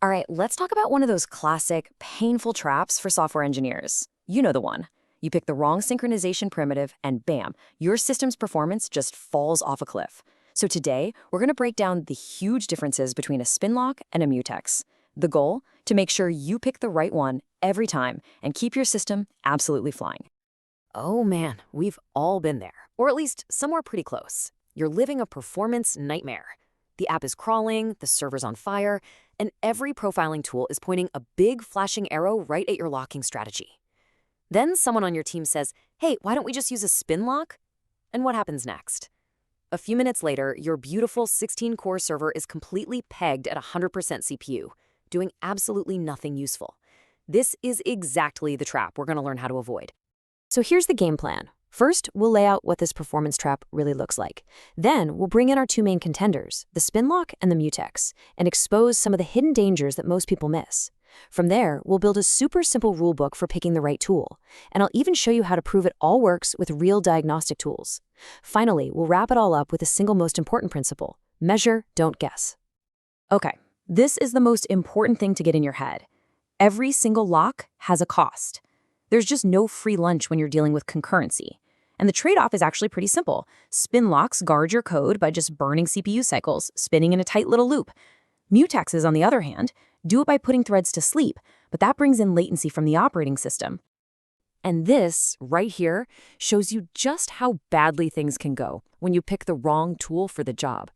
All right, let's talk about one of those classic, painful traps for software engineers. You know the one. You pick the wrong synchronization primitive, and bam, your system's performance just falls off a cliff. So today, we're going to break down the huge differences between a Spinlock and a Mutex. The goal? To make sure you pick the right one every time and keep your system absolutely flying. Oh man, we've all been there, or at least somewhere pretty close. You're living a performance nightmare. The app is crawling, the server's on fire, and every profiling tool is pointing a big flashing arrow right at your locking strategy. Then someone on your team says, hey, why don't we just use a Spinlock? And what happens next? A few minutes later, your beautiful 16-core server is completely pegged at 100% CPU, doing absolutely nothing useful. This is exactly the trap we're going to learn how to avoid. So here's the game plan. First, we'll lay out what this performance trap really looks like. Then, we'll bring in our two main contenders, the Spinlock and the Mutex, and expose some of the hidden dangers that most people miss. From there, we'll build a super simple rulebook for picking the right tool, and I'll even show you how to prove it all works with real diagnostic tools. Finally, we'll wrap it all up with a single most important principle: measure, don't guess. Okay, this is the most important thing to get in your head. Every single lock has a cost. There's just no free lunch when you're dealing with concurrency. And the trade-off is actually pretty simple. Spinlocks guard your code by just burning CPU cycles, spinning in a tight little loop. Mutexes, on the other hand, do it by putting threads to sleep, but that brings in latency from the operating system. And this, right here, shows you just how badly things can go when you pick the wrong tool for the job.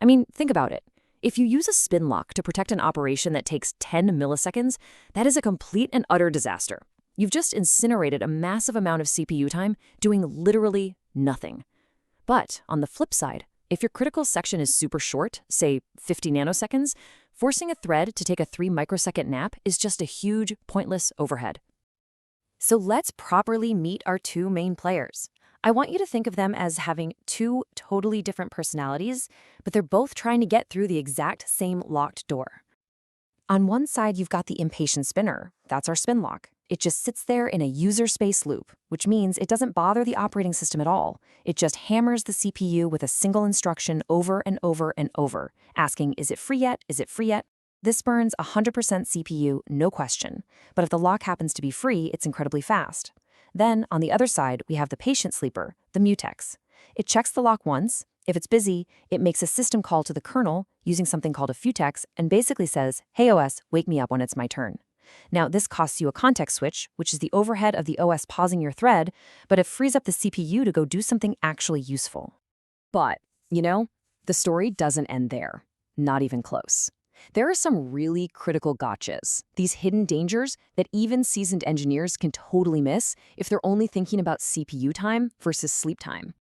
I mean, think about it. If you use a Spinlock to protect an operation that takes 10 milliseconds, that is a complete and utter disaster. You've just incinerated a massive amount of CPU time doing literally nothing. But on the flip side, if your critical section is super short, say 50 nanoseconds, forcing a thread to take a 3-microsecond nap is just a huge, pointless overhead. So let's properly meet our two main players. I want you to think of them as having two totally different personalities, but they're both trying to get through the exact same locked door. On one side, you've got the impatient spinner. That's our Spinlock. It just sits there in a user space loop, which means it doesn't bother the operating system at all. It just hammers the CPU with a single instruction over and over and over, asking, is it free yet? Is it free yet? This burns 100% CPU, no question. But if the lock happens to be free, it's incredibly fast. Then, on the other side, we have the patient sleeper, the Mutex. It checks the lock once. If it's busy, it makes a system call to the kernel using something called a futex and basically says, hey OS, wake me up when it's my turn. Now, this costs you a context switch, which is the overhead of the OS pausing your thread, but it frees up the CPU to go do something actually useful. But, the story doesn't end there. Not even close. There are some really critical gotchas, these hidden dangers that even seasoned engineers can totally miss if they're only thinking about CPU time versus sleep time.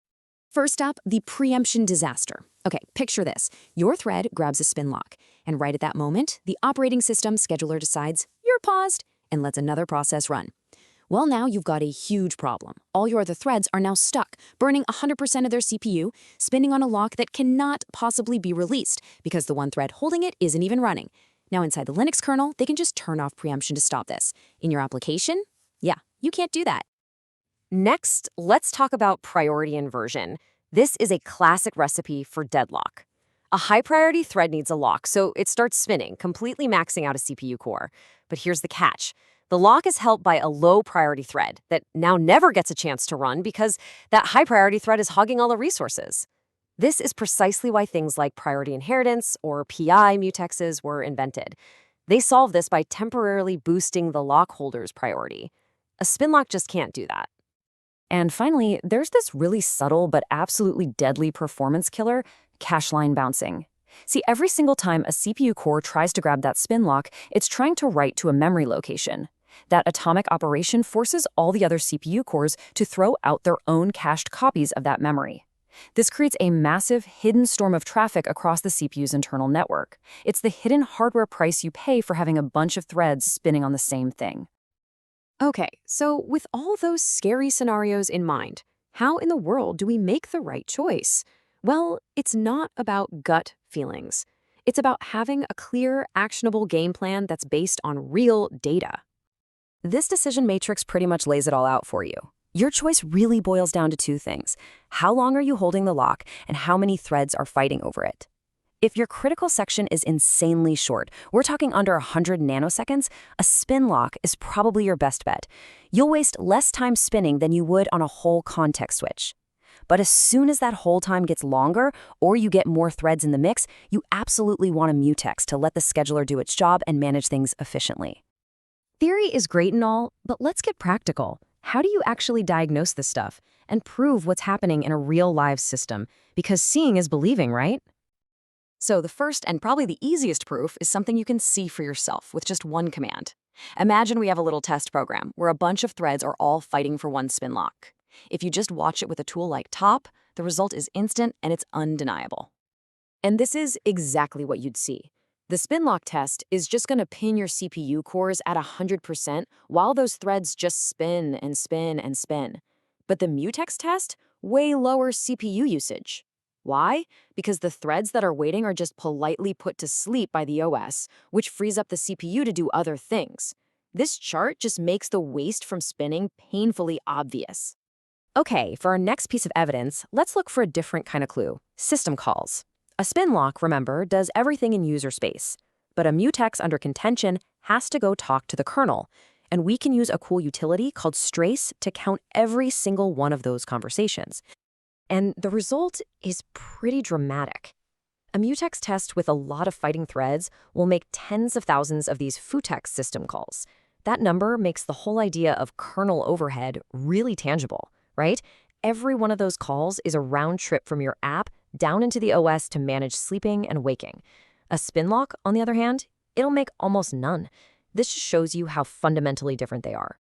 First up, the preemption disaster. Okay, picture this. Your thread grabs a Spinlock, and right at that moment, the operating system scheduler decides you're paused and lets another process run. Well, now you've got a huge problem. All your other threads are now stuck, burning 100% of their CPU, spinning on a lock that cannot possibly be released because the one thread holding it isn't even running. Now, inside the Linux kernel, they can just turn off preemption to stop this. In your application, yeah, you can't do that. Next, let's talk about priority inversion. This is a classic recipe for deadlock. A high-priority thread needs a lock, so it starts spinning, completely maxing out a CPU core. But here's the catch. The lock is helped by a low-priority thread that now never gets a chance to run because that high-priority thread is hogging all the resources. This is precisely why things like priority inheritance or PI mutexes were invented. They solve this by temporarily boosting the lock holder's priority. A Spinlock just can't do that. And finally, there's this really subtle but absolutely deadly performance killer, cache line bouncing. See, every single time a CPU core tries to grab that Spinlock, it's trying to write to a memory location. That atomic operation forces all the other CPU cores to throw out their own cached copies of that memory. This creates a massive hidden storm of traffic across the CPU's internal network. It's the hidden hardware price you pay for having a bunch of threads spinning on the same thing. Okay, so with all those scary scenarios in mind, how in the world do we make the right choice? Well, it's not about gut feelings. It's about having a clear, actionable game plan that's based on real data. This decision matrix pretty much lays it all out for you. Your choice really boils down to two things: how long are you holding the lock, and how many threads are fighting over it? If your critical section is insanely short, we're talking under 100 nanoseconds, a spin lock is probably your best bet. You'll waste less time spinning than you would on a whole context switch. But as soon as that hold time gets longer, or you get more threads in the mix, you absolutely want a Mutex to let the scheduler do its job and manage things efficiently. Theory is great and all, but let's get practical. How do you actually diagnose this stuff and prove what's happening in a real live system? Because seeing is believing, right? So the first and probably the easiest proof is something you can see for yourself with just one command. Imagine we have a little test program where a bunch of threads are all fighting for one spin lock. If you just watch it with a tool like Top, the result is instant and it's undeniable. And this is exactly what you'd see. The Spinlock test is just going to pin your CPU cores at 100% while those threads just spin and spin and spin. But the Mutex test, way lower CPU usage. Why? Because the threads that are waiting are just politely put to sleep by the OS, which frees up the CPU to do other things. This chart just makes the waste from spinning painfully obvious. Okay, for our next piece of evidence, let's look for a different kind of clue: system calls. A spin lock, remember, does everything in user space. But a mutex under contention has to go talk to the kernel, and we can use a cool utility called strace to count every single one of those conversations. And the result is pretty dramatic. A mutex test with a lot of fighting threads will make tens of thousands of these futex system calls. That number makes the whole idea of kernel overhead really tangible, right? Every one of those calls is a round trip from your app down into the OS to manage sleeping and waking. A spinlock, on the other hand, it'll make almost none. This just shows you how fundamentally different they are.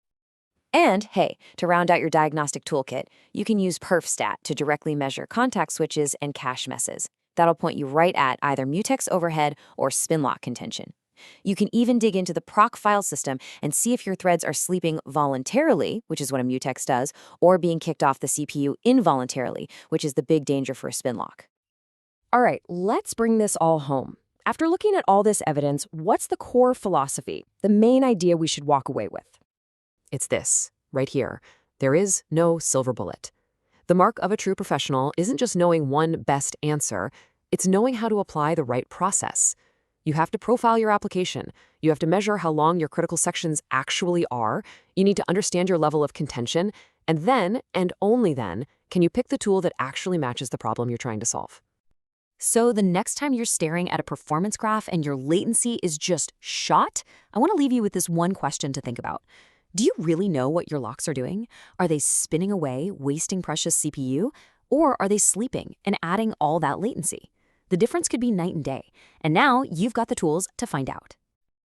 And hey, to round out your diagnostic toolkit, you can use perfstat to directly measure contact switches and cache messes. That'll point you right at either mutex overhead or spinlock contention. You can even dig into the proc file system and see if your threads are sleeping voluntarily, which is what a mutex does, or being kicked off the CPU involuntarily, which is the big danger for a spinlock. All right, let's bring this all home. After looking at all this evidence, what's the core philosophy, the main idea we should walk away with? It's this, right here. There is no silver bullet. The mark of a true professional isn't just knowing one best answer, it's knowing how to apply the right process. You have to profile your application. You have to measure how long your critical sections actually are. You need to understand your level of contention. And then, and only then, can you pick the tool that actually matches the problem you're trying to solve. So the next time you're staring at a performance graph and your latency is just shot, I want to leave you with this one question to think about. Do you really know what your locks are doing? Are they spinning away, wasting precious CPU? Or are they sleeping and adding all that latency? The difference could be night and day. And now you've got the tools to find out.